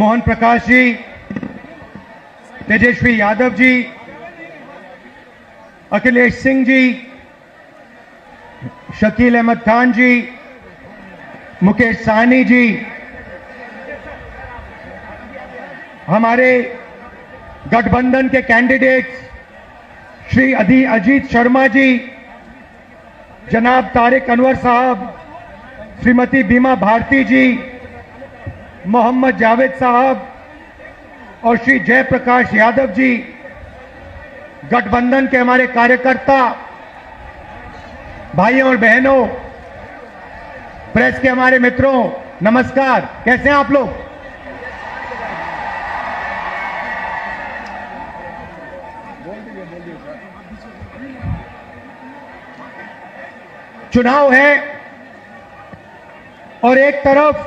मोहन प्रकाश जी, तेजस्वी यादव जी, अखिलेश सिंह जी, शकील अहमद खान जी, मुकेश साहनी जी, हमारे गठबंधन के कैंडिडेट्स श्री अजीत शर्मा जी, जनाब तारिक अनवर साहब, श्रीमती बीमा भारती जी, मोहम्मद जावेद साहब और श्री जयप्रकाश यादव जी, गठबंधन के हमारे कार्यकर्ता भाइयों और बहनों, प्रेस के हमारे मित्रों, नमस्कार। कैसे हैं आप लोग? चुनाव है और एक तरफ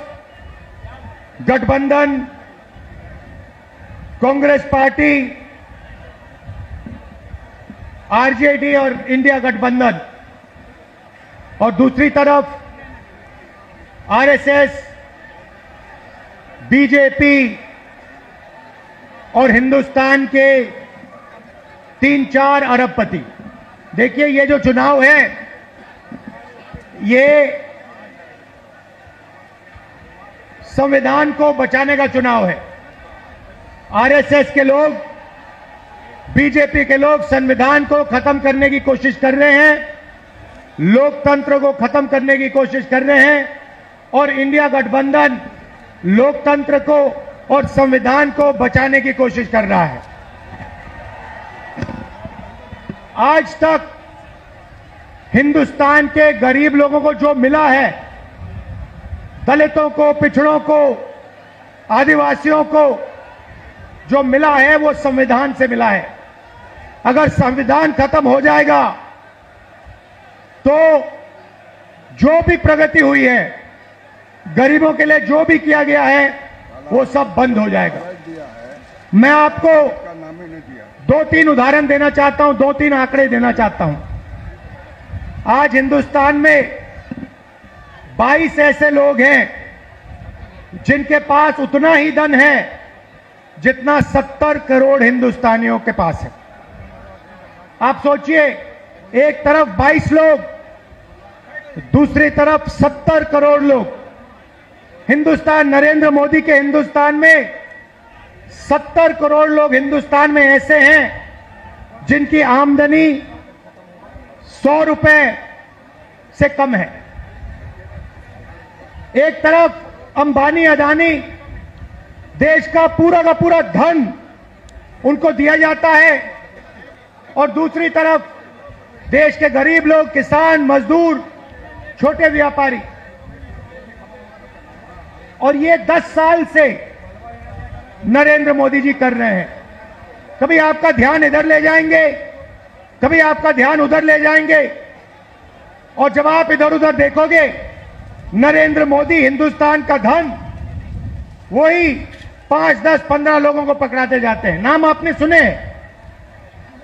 गठबंधन, कांग्रेस पार्टी, आरजेडी और इंडिया गठबंधन, और दूसरी तरफ आरएसएस, बीजेपी और हिंदुस्तान के 3-4 अरबपति। देखिए, ये जो चुनाव है ये संविधान को बचाने का चुनाव है। आरएसएस के लोग, बीजेपी के लोग संविधान को खत्म करने की कोशिश कर रहे हैं, लोकतंत्र को खत्म करने की कोशिश कर रहे हैं, और इंडिया गठबंधन लोकतंत्र को और संविधान को बचाने की कोशिश कर रहा है। आज तक हिंदुस्तान के गरीब लोगों को जो मिला है, दलितों को, पिछड़ों को, आदिवासियों को जो मिला है वो संविधान से मिला है। अगर संविधान खत्म हो जाएगा तो जो भी प्रगति हुई है, गरीबों के लिए जो भी किया गया है, वो सब बंद हो जाएगा। मैं आपको 2-3 उदाहरण देना चाहता हूं, 2-3 आंकड़े देना चाहता हूं। आज हिंदुस्तान में 22 ऐसे लोग हैं जिनके पास उतना ही धन है जितना 70 करोड़ हिंदुस्तानियों के पास है। आप सोचिए, एक तरफ 22 लोग, दूसरी तरफ 70 करोड़ लोग। हिंदुस्तान, नरेंद्र मोदी के हिंदुस्तान में 70 करोड़ लोग हिंदुस्तान में ऐसे हैं जिनकी आमदनी 100 रुपए से कम है। एक तरफ अंबानी, अदानी, देश का पूरा धन उनको दिया जाता है, और दूसरी तरफ देश के गरीब लोग, किसान, मजदूर, छोटे व्यापारी। और ये 10 साल से नरेंद्र मोदी जी कर रहे हैं। कभी आपका ध्यान इधर ले जाएंगे, कभी आपका ध्यान उधर ले जाएंगे, और जब आप इधर उधर देखोगे, नरेंद्र मोदी हिंदुस्तान का धन वही 5, 10, 15 लोगों को पकड़ाते जाते हैं। नाम आपने सुने,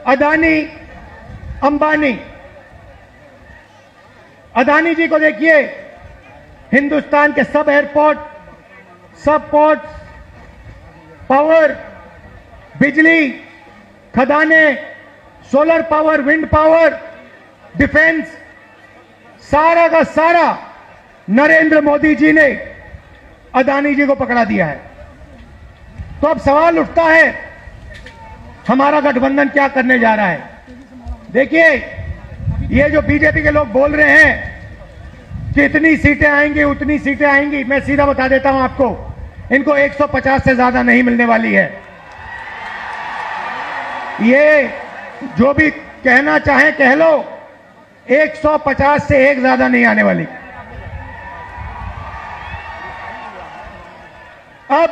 अदानी, अंबानी। अदानी जी को देखिए, हिंदुस्तान के सब एयरपोर्ट, सब पोर्ट, पावर, बिजली, खदाने, solar power, wind power, defence, सारा का सारा नरेंद्र मोदी जी ने अदानी जी को पकड़ा दिया है। तो अब सवाल उठता है, हमारा गठबंधन क्या करने जा रहा है? देखिए, ये जो बीजेपी के लोग बोल रहे हैं कि इतनी सीटें आएंगी, उतनी सीटें आएंगी, मैं सीधा बता देता हूं आपको, इनको 150 से ज्यादा नहीं मिलने वाली है। ये जो भी कहना चाहें कह लो, 150 से एक ज्यादा नहीं आने वाली। अब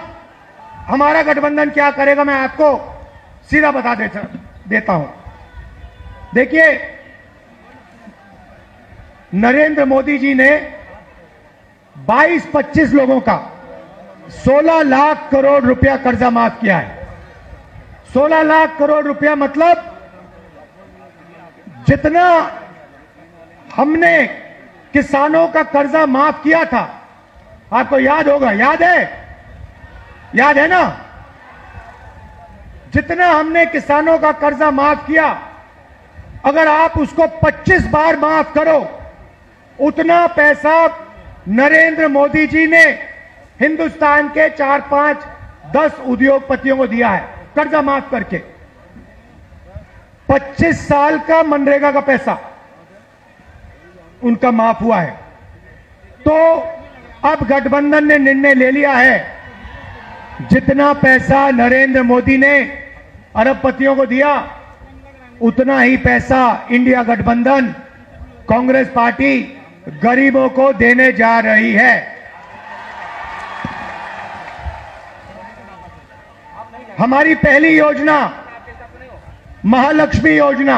हमारा गठबंधन क्या करेगा, मैं आपको सीधा बता देता हूं। देखिए, नरेंद्र मोदी जी ने 22-25 लोगों का 16 लाख करोड़ रुपया कर्जा माफ किया है। 16 लाख करोड़ रुपया मतलब जितना हमने किसानों का कर्जा माफ किया था, आपको याद होगा, याद है? याद है ना? जितना हमने किसानों का कर्जा माफ किया, अगर आप उसको 25 बार माफ करो, उतना पैसा नरेंद्र मोदी जी ने हिंदुस्तान के 4, 5, 10 उद्योगपतियों को दिया है कर्जा माफ करके। 25 साल का मनरेगा का पैसा उनका माफ हुआ है। तो अब गठबंधन ने निर्णय ले लिया है, जितना पैसा नरेंद्र मोदी ने अरबपतियों को दिया, उतना ही पैसा इंडिया गठबंधन कांग्रेस पार्टी गरीबों को देने जा रही है। हमारी पहली योजना महालक्ष्मी योजना,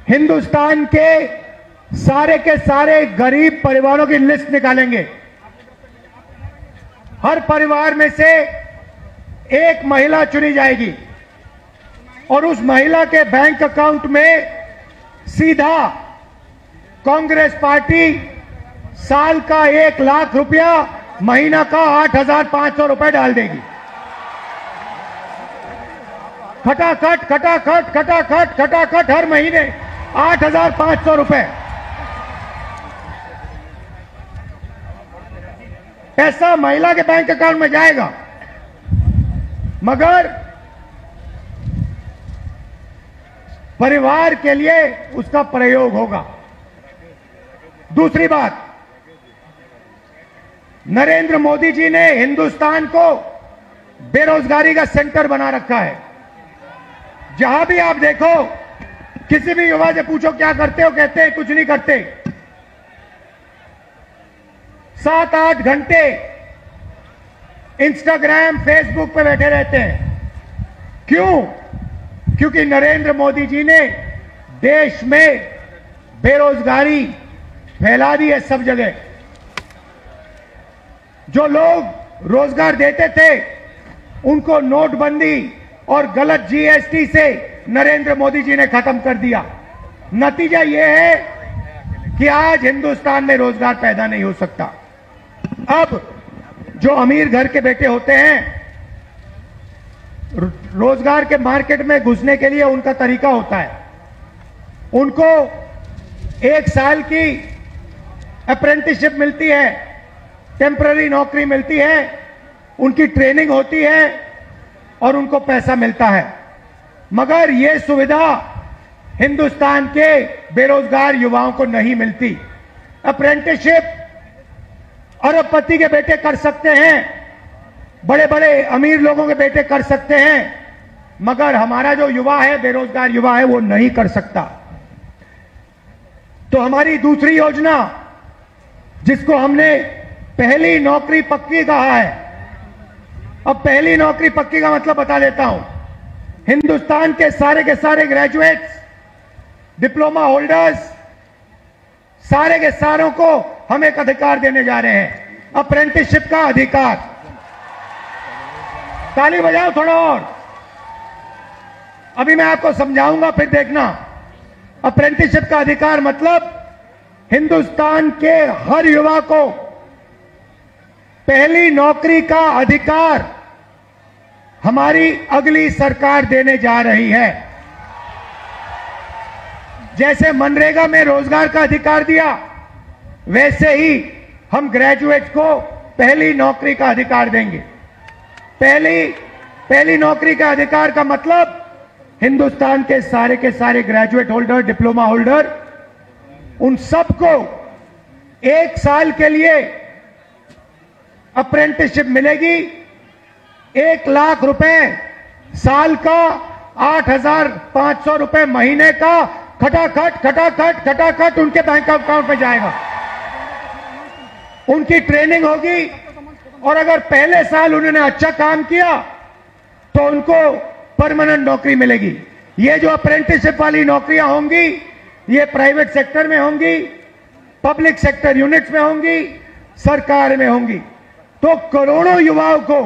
हिंदुस्तान के सारे गरीब परिवारों की लिस्ट निकालेंगे। हर परिवार में से एक महिला चुनी जाएगी और उस महिला के बैंक अकाउंट में सीधा कांग्रेस पार्टी साल का 1 लाख रुपया, महीना का 8,500 रुपए डाल देगी। खटाखट खटाखट खटाखट खटाखट हर महीने 8,500 रुपए पैसा महिला के बैंक अकाउंट में जाएगा, मगर परिवार के लिए उसका प्रयोग होगा। दूसरी बात, नरेंद्र मोदी जी ने हिंदुस्तान को बेरोजगारी का सेंटर बना रखा है। जहां भी आप देखो, किसी भी युवा से पूछो क्या करते हो, कहते हैं कुछ नहीं करते। 7-8 घंटे इंस्टाग्राम, फेसबुक पे बैठे रहते हैं। क्यों? क्योंकि नरेंद्र मोदी जी ने देश में बेरोजगारी फैला दी है सब जगह। जो लोग रोजगार देते थे, उनको नोटबंदी और गलत जीएसटी से नरेंद्र मोदी जी ने खत्म कर दिया। नतीजा यह है कि आज हिंदुस्तान में रोजगार पैदा नहीं हो सकता। अब जो अमीर घर के बेटे होते हैं, रोजगार के मार्केट में घुसने के लिए उनका तरीका होता है, उनको 1 साल की अप्रेंटिसशिप मिलती है, टेम्पररी नौकरी मिलती है, उनकी ट्रेनिंग होती है और उनको पैसा मिलता है। मगर यह सुविधा हिंदुस्तान के बेरोजगार युवाओं को नहीं मिलती। अप्रेंटिसशिप अरबपति के बेटे कर सकते हैं, बड़े बड़े अमीर लोगों के बेटे कर सकते हैं, मगर हमारा जो युवा है, बेरोजगार युवा है, वो नहीं कर सकता। तो हमारी दूसरी योजना, जिसको हमने पहली नौकरी पक्की कहा है, अब पहली नौकरी पक्की का मतलब बता देता हूं। हिंदुस्तान के सारे ग्रेजुएट्स, डिप्लोमा होल्डर्स, सारे के सारों को हम एक अधिकार देने जा रहे हैं, अप्रेंटिसशिप का अधिकार। ताली बजाओ थोड़ा और। अभी मैं आपको समझाऊंगा, फिर देखना। अप्रेंटिसशिप का अधिकार मतलब हिंदुस्तान के हर युवा को पहली नौकरी का अधिकार हमारी अगली सरकार देने जा रही है। जैसे मनरेगा में रोजगार का अधिकार दिया, वैसे ही हम ग्रेजुएट्स को पहली नौकरी का अधिकार देंगे। पहली नौकरी का अधिकार का मतलब हिंदुस्तान के सारे ग्रेजुएट होल्डर, डिप्लोमा होल्डर, उन सबको 1 साल के लिए अप्रेंटिसशिप मिलेगी। 1 लाख रुपए साल का, 8,500 रुपए महीने का, खटाखट खटाखट खटाखट उनके बैंक अकाउंट में जाएगा। उनकी ट्रेनिंग होगी और अगर पहले साल उन्होंने अच्छा काम किया तो उनको परमानेंट नौकरी मिलेगी। ये जो अप्रेंटिसशिप वाली नौकरियां होंगी, ये प्राइवेट सेक्टर में होंगी, पब्लिक सेक्टर यूनिट्स में होंगी, सरकार में होंगी। तो करोड़ों युवाओं को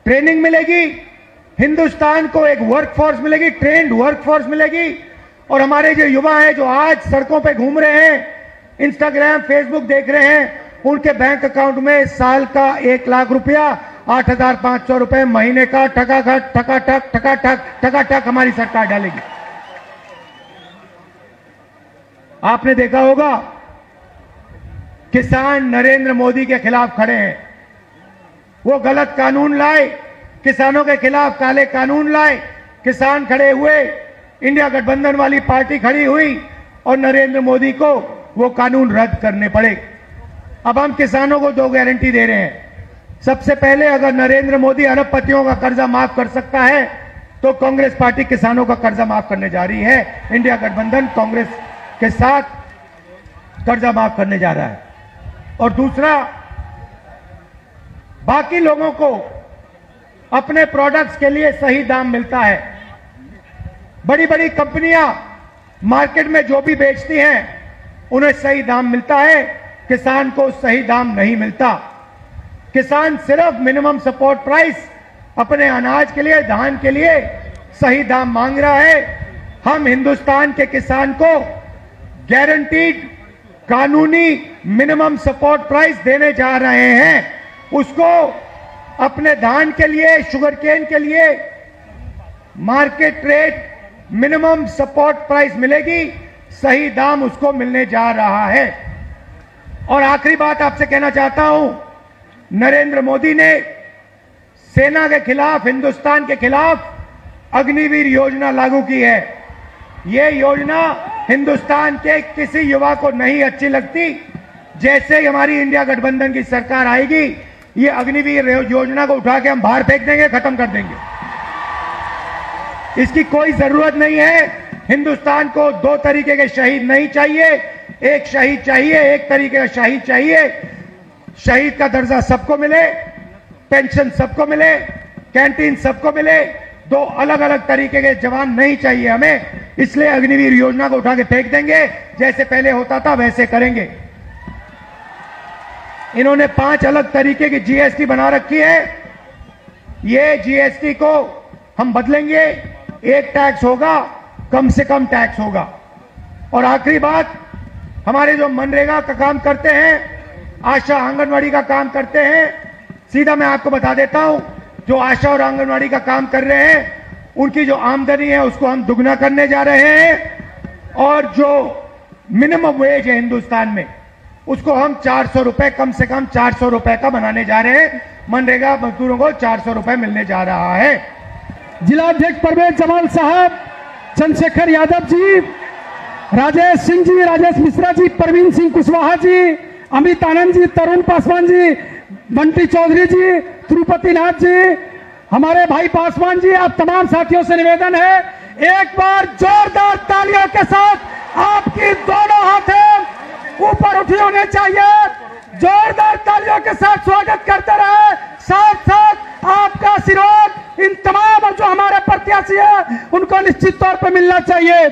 ट्रेनिंग मिलेगी, हिंदुस्तान को एक वर्कफोर्स मिलेगी, ट्रेंड वर्कफोर्स मिलेगी। और हमारे जो युवा हैं, जो आज सड़कों पे घूम रहे हैं, इंस्टाग्राम, फेसबुक देख रहे हैं, उनके बैंक अकाउंट में साल का 1 लाख रुपया, 8,500 रुपए महीने का ठकाठक ठकाठक ठकाठक ठकाठक हमारी सरकार डालेगी। आपने देखा होगा किसान नरेंद्र मोदी के खिलाफ खड़े हैं। वो गलत कानून लाए, किसानों के खिलाफ काले कानून लाए, किसान खड़े हुए, इंडिया गठबंधन वाली पार्टी खड़ी हुई और नरेंद्र मोदी को वो कानून रद्द करने पड़े। अब हम किसानों को 2 गारंटी दे रहे हैं। सबसे पहले, अगर नरेंद्र मोदी अरबपतियों का कर्जा माफ कर सकता है तो कांग्रेस पार्टी किसानों का कर्जा माफ करने जा रही है। इंडिया गठबंधन कांग्रेस के साथ कर्जा माफ करने जा रहा है। और दूसरा, बाकी लोगों को अपने प्रोडक्ट्स के लिए सही दाम मिलता है। बड़ी बड़ी कंपनियां मार्केट में जो भी बेचती हैं उन्हें सही दाम मिलता है, किसान को सही दाम नहीं मिलता। किसान सिर्फ मिनिमम सपोर्ट प्राइस अपने अनाज के लिए, धान के लिए सही दाम मांग रहा है। हम हिंदुस्तान के किसान को गारंटीड कानूनी मिनिमम सपोर्ट प्राइस देने जा रहे हैं। उसको अपने धान के लिए, शुगर केन के लिए market rate minimum support price मिलेगी, सही दाम उसको मिलने जा रहा है। और आखिरी बात आपसे कहना चाहता हूं, नरेंद्र मोदी ने सेना के खिलाफ, हिंदुस्तान के खिलाफ अग्निवीर योजना लागू की है। यह योजना हिंदुस्तान के किसी युवा को नहीं अच्छी लगती। जैसे ही हमारी इंडिया गठबंधन की सरकार आएगी, ये अग्निवीर योजना को उठा के हम बाहर फेंक देंगे, खत्म कर देंगे। इसकी कोई जरूरत नहीं है। हिंदुस्तान को 2 तरीके के शहीद नहीं चाहिए। एक शहीद चाहिए, एक तरीके का शहीद चाहिए। शहीद का दर्जा सबको मिले, पेंशन सबको मिले, कैंटीन सबको मिले। 2 अलग अलग तरीके के जवान नहीं चाहिए हमें। इसलिए अग्निवीर योजना को उठा के फेंक देंगे, जैसे पहले होता था वैसे करेंगे। इन्होंने 5 अलग तरीके की जीएसटी बना रखी है। ये जीएसटी को हम बदलेंगे। एक टैक्स होगा, कम से कम टैक्स होगा। और आखिरी बात, हमारे जो मनरेगा का काम करते हैं, आशा आंगनवाड़ी का काम करते हैं, सीधा मैं आपको बता देता हूं, जो आशा और आंगनवाड़ी का काम कर रहे हैं उनकी जो आमदनी है उसको हम दुगना करने जा रहे हैं। और जो मिनिमम वेज है हिंदुस्तान में, उसको हम 400 रुपए, कम से कम 400 रुपए का बनाने जा रहे हैं। मनरेगा मजदूरों को 400 रुपए मिलने जा रहा है। जिलाध्यक्ष परवेज जमाल साहब, चंद्रशेखर यादव जी, राजेश सिंह जी, राजेश मिश्रा जी, प्रवीण सिंह कुशवाहा जी, अमित आनंद जी, तरुण पासवान जी, बंटी चौधरी जी, तिरुपति नाथ जी, हमारे भाई पासवान जी, आप तमाम साथियों से निवेदन है, एक बार जोरदार तालियों के साथ आपकी दोनों हाथें ऊपर उठी होने चाहिए। जोरदार तालियों के साथ स्वागत करते रहे। साथ साथ आपका आशीर्वाद इन तमाम जो हमारे प्रत्याशी है उनको निश्चित तौर पर मिलना चाहिए।